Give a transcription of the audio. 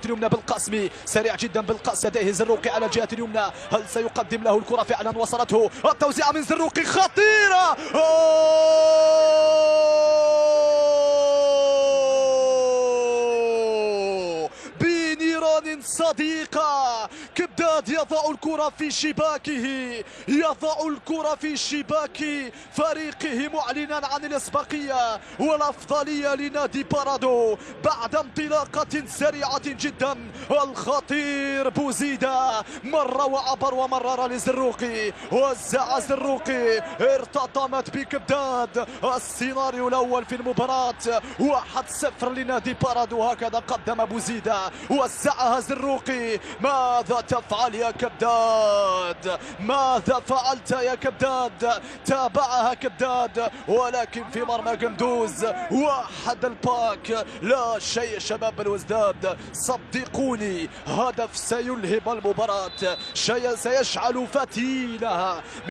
اليمنى بالقاسمي، سريع جدا بالقاس، لديه زروقي على الجهة اليمنى، هل سيقدم له الكرة؟ فعلا وصلته التوزيع من زروقي خطيرة. بنيران صديقة، كبداد يضع الكرة في شباكه، يضع الكرة في شباك فريقه معلنا عن الإسبقية والأفضلية لنادي بارادو بعد انطلاقة سريعة جدا. الخطير بوزيدة مر وعبر ومرر لزروقي، وزع زروقي، ارتطمت بكبداد. السيناريو الأول في المباراة 1-0 لنادي بارادو، هكذا قدم بوزيدة، وزعها زروقي. ماذا تفعل يا كبداد؟ ماذا فعلت يا كبداد؟ تابعها كبداد ولكن في مرمى قندوز، واحد الباك، لا شيء شباب الوزداد. صدقوني هدف سيلهب المباراة، شيء سيشعل فتيلها.